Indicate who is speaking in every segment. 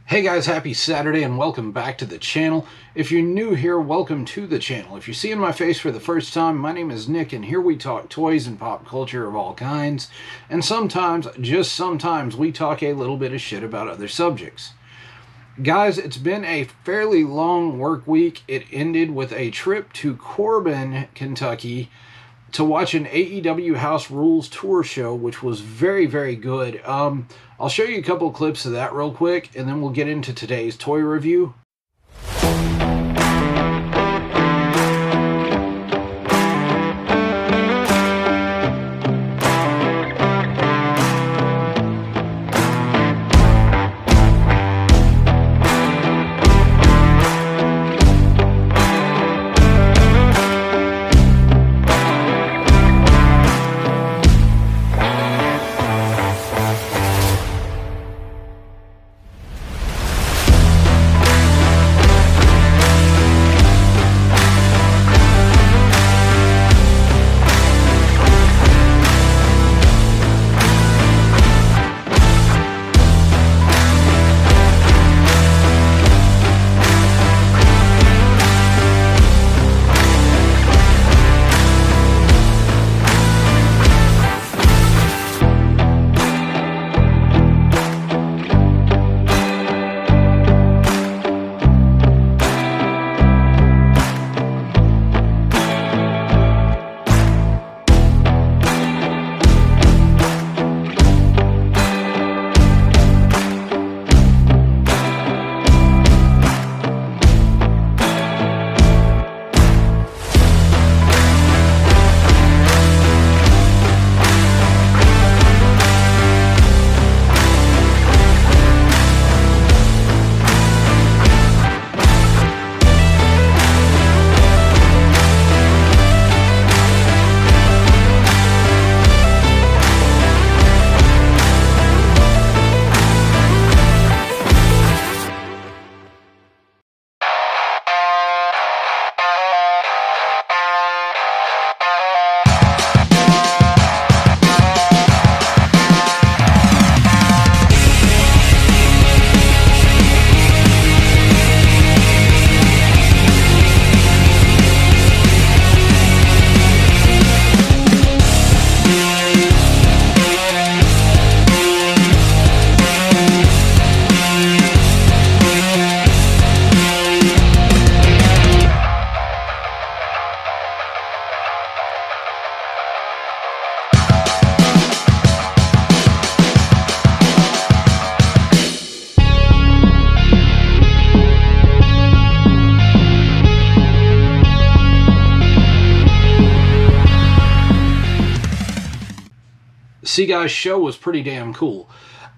Speaker 1: Hey guys, happy Saturday and welcome back to the channel. If you're new here, welcome to the channel. If you're seeing my face for the first time, my name is Nick and here we talk toys and pop culture of all kinds. And sometimes, just sometimes, we talk a little bit of shit about other subjects. Guys, it's been a fairly long work week. It ended with a trip to Corbin, Kentucky to watch an AEW House Rules tour show, which was very, very good. I'll show you a couple of clips of that real quick, and then we'll get into today's toy review. See guys, show was pretty damn cool.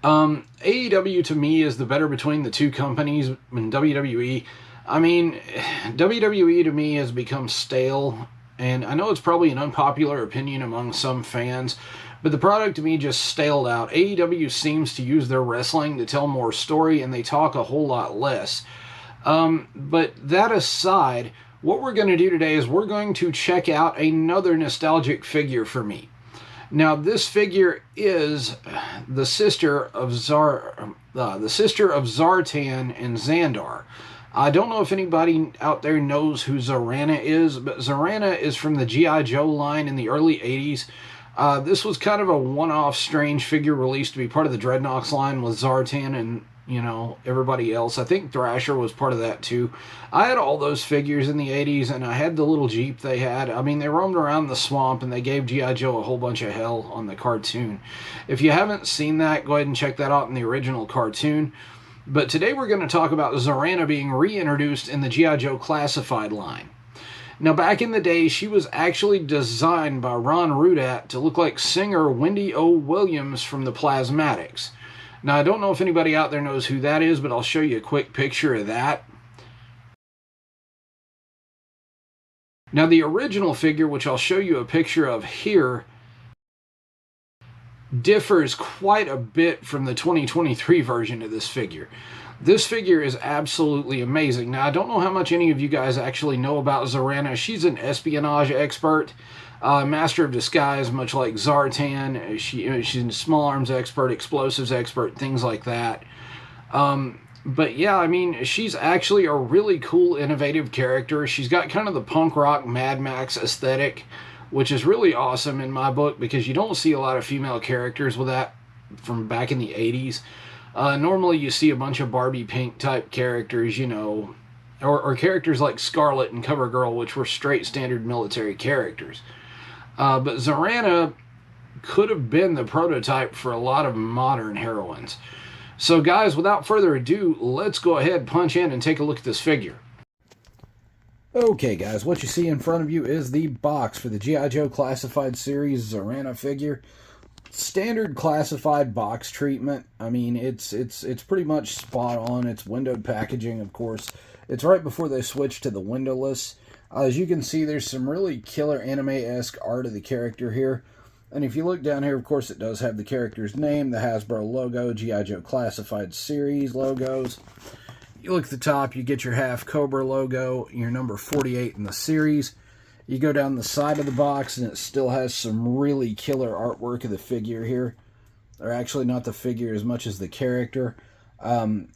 Speaker 1: AEW to me is the better between the two companies in WWE. I mean, WWE to me has become stale, and I know it's probably an unpopular opinion among some fans, but the product to me just staled out. AEW seems to use their wrestling to tell more story, and they talk a whole lot less. But that aside, what we're going to do today is we're going to check out another nostalgic figure for me. Now, this figure is the sister of Zartan and Xandar. I don't know if anybody out there knows who Zarana is, but Zarana is from the G.I. Joe line in the early 80s. This was kind of a one-off strange figure released to be part of the Dreadnoks line with Zartan and, you know, everybody else. I think Thrasher was part of that too. I had all those figures in the 80s, and I had the little Jeep they had. I mean, they roamed around the swamp, and they gave G.I. Joe a whole bunch of hell on the cartoon. If you haven't seen that, go ahead and check that out in the original cartoon. But today we're going to talk about Zarana being reintroduced in the G.I. Joe Classified line. Now, back in the day, she was actually designed by Ron Rudat to look like singer Wendy O. Williams from the Plasmatics. Now, I don't know if anybody out there knows who that is, but I'll show you a quick picture of that. Now, the original figure, which I'll show you a picture of here, differs quite a bit from the 2023 version of this figure. This figure is absolutely amazing. Now, I don't know how much any of you guys actually know about Zarana. She's an espionage expert, master of disguise, much like Zartan. She's a small arms expert, explosives expert, things like that. But yeah, I mean, she's actually a really cool, innovative character. She's got kind of the punk rock Mad Max aesthetic, which is really awesome in my book because you don't see a lot of female characters with that from back in the 80s. Normally, you see a bunch of Barbie Pink type characters, you know, or characters like Scarlet and CoverGirl, which were straight standard military characters. But Zarana could have been the prototype for a lot of modern heroines. So guys, without further ado, let's go ahead, punch in, and take a look at this figure. Okay guys, what you see in front of you is the box for the G.I. Joe Classified Series Zarana figure. Standard classified box treatment. I mean, it's pretty much spot on. It's windowed packaging, of course. It's right before they switched to the windowless. As you can see, there's some really killer anime-esque art of the character here. And if you look down here, of course, it does have the character's name, the Hasbro logo, G.I. Joe Classified Series logos. You look at the top, you get your half Cobra logo, your number 48 in the series. You go down the side of the box, and it still has some really killer artwork of the figure here. Or actually, not the figure as much as the character.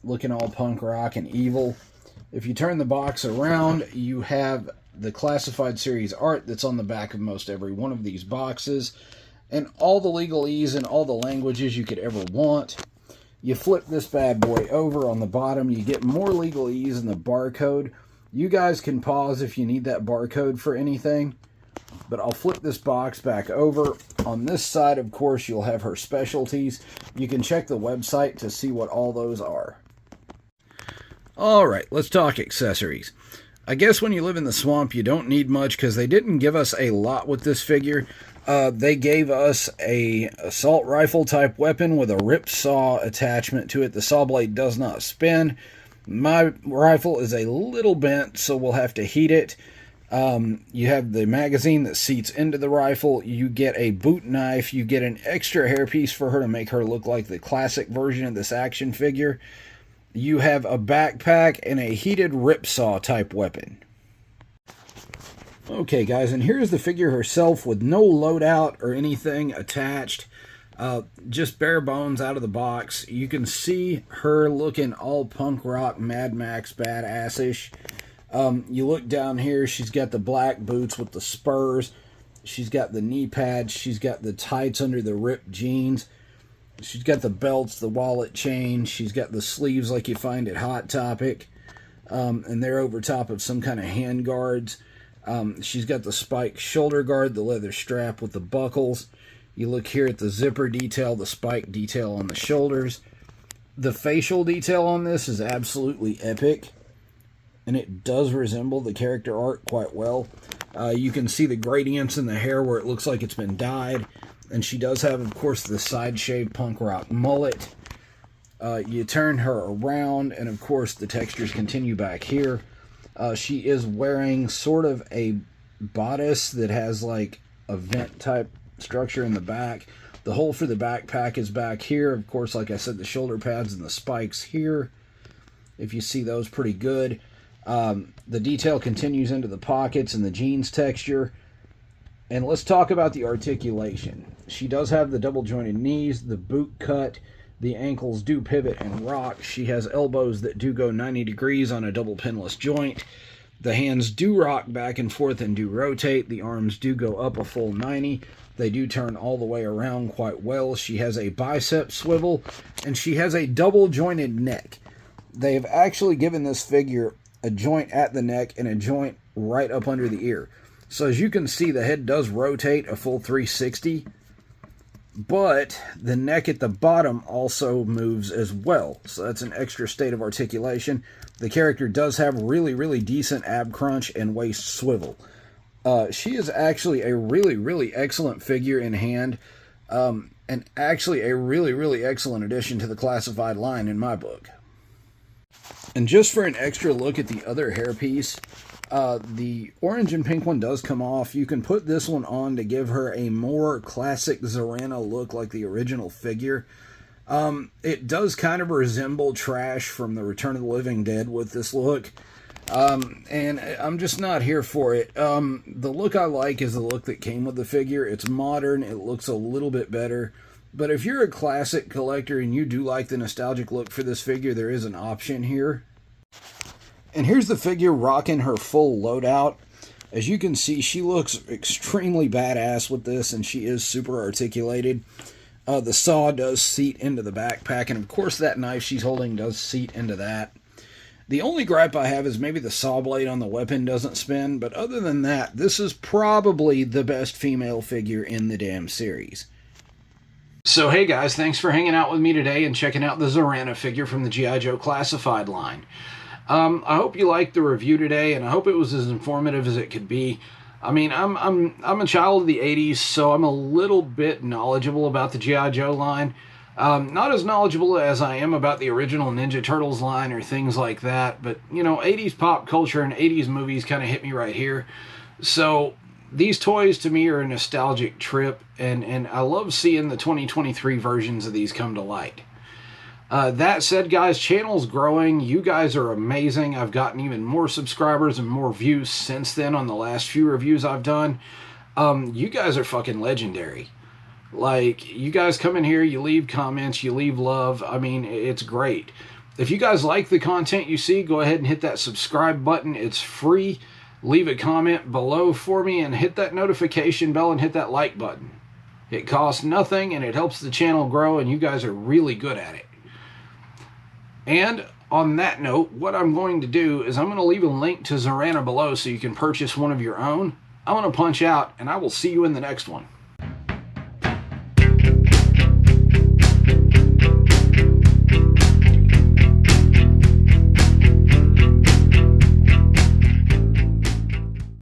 Speaker 1: Looking all punk rock and evil. If you turn the box around, you have the Classified Series art that's on the back of most every one of these boxes. And all the legalese in all the languages you could ever want. You flip this bad boy over on the bottom, you get more legalese in the barcode. You guys can pause if you need that barcode for anything. But I'll flip this box back over. On this side, of course, you'll have her specialties. You can check the website to see what all those are. Alright, let's talk accessories. I guess when you live in the swamp, you don't need much because they didn't give us a lot with this figure. They gave us a assault rifle type weapon with a rip saw attachment to it. The saw blade does not spin. My rifle is a little bent, so we'll have to heat it. You have the magazine that seats into the rifle. You get a boot knife. You get an extra hairpiece for her to make her look like the classic version of this action figure. You have a backpack and a heated rip saw type weapon. Okay guys, and here's the figure herself with no loadout or anything attached. Just bare bones out of the box. You can see her looking all punk rock, Mad Max, badass-ish. You look down here, she's got the black boots with the spurs. She's got the knee pads. She's got the tights under the ripped jeans. She's got the belts, the wallet chain. She's got the sleeves like you find at Hot Topic. And they're over top of some kind of hand guards. She's got the spike shoulder guard, the leather strap with the buckles. You look here at the zipper detail, the spike detail on the shoulders. The facial detail on this is absolutely epic. And it does resemble the character art quite well. You can see the gradients in the hair where it looks like it's been dyed. And she does have, of course, the side shaved punk rock mullet. You turn her around, and of course the textures continue back here. She is wearing sort of a bodice that has like a vent type structure in the back. The hole for the backpack is back here. Of course, like I said, the shoulder pads and the spikes here. If you see those, pretty good. The detail continues into the pockets and the jeans texture. And let's talk about the articulation. She does have the double jointed knees, the boot cut. The ankles do pivot and rock. She has elbows that do go 90 degrees on a double pinless joint. The hands do rock back and forth and do rotate. The arms do go up a full 90. They do turn all the way around quite well. She has a bicep swivel, and she has a double jointed neck. They have actually given this figure a joint at the neck and a joint right up under the ear. So as you can see, the head does rotate a full 360. But the neck at the bottom also moves as well. So that's an extra state of articulation. The character does have really, really decent ab crunch and waist swivel. She is actually a really, really excellent figure in hand. And actually a really, really excellent addition to the classified line in my book. And just for an extra look at the other hairpiece, the orange and pink one does come off. You can put this one on to give her a more classic Zarana look like the original figure. It does kind of resemble Trash from the Return of the Living Dead with this look. And I'm just not here for it. The look I like is the look that came with the figure. It's modern. It looks a little bit better. But if you're a classic collector and you do like the nostalgic look for this figure, there is an option here. And here's the figure rocking her full loadout. As you can see, she looks extremely badass with this, and she is super articulated. The saw does seat into the backpack, and of course that knife she's holding does seat into that. The only gripe I have is maybe the saw blade on the weapon doesn't spin, but other than that, this is probably the best female figure in the damn series. So hey guys, thanks for hanging out with me today and checking out the Zarana figure from the G.I. Joe Classified line. I hope you liked the review today, and I hope it was as informative as it could be. I mean, I'm a child of the 80s, so I'm a little bit knowledgeable about the G.I. Joe line. Not as knowledgeable as I am about the original Ninja Turtles line or things like that, but, you know, 80s pop culture and 80s movies kind of hit me right here. So these toys to me are a nostalgic trip, and I love seeing the 2023 versions of these come to light. That said, guys, channel's growing. You guys are amazing. I've gotten even more subscribers and more views since then on the last few reviews I've done. You guys are fucking legendary. Like, you guys come in here, you leave comments, you leave love. I mean, it's great. If you guys like the content you see, go ahead and hit that subscribe button. It's free. Leave a comment below for me and hit that notification bell and hit that like button. It costs nothing and it helps the channel grow, and you guys are really good at it. And on that note, what I'm going to do is I'm going to leave a link to Zarana below so you can purchase one of your own. I'm going to punch out, and I will see you in the next one.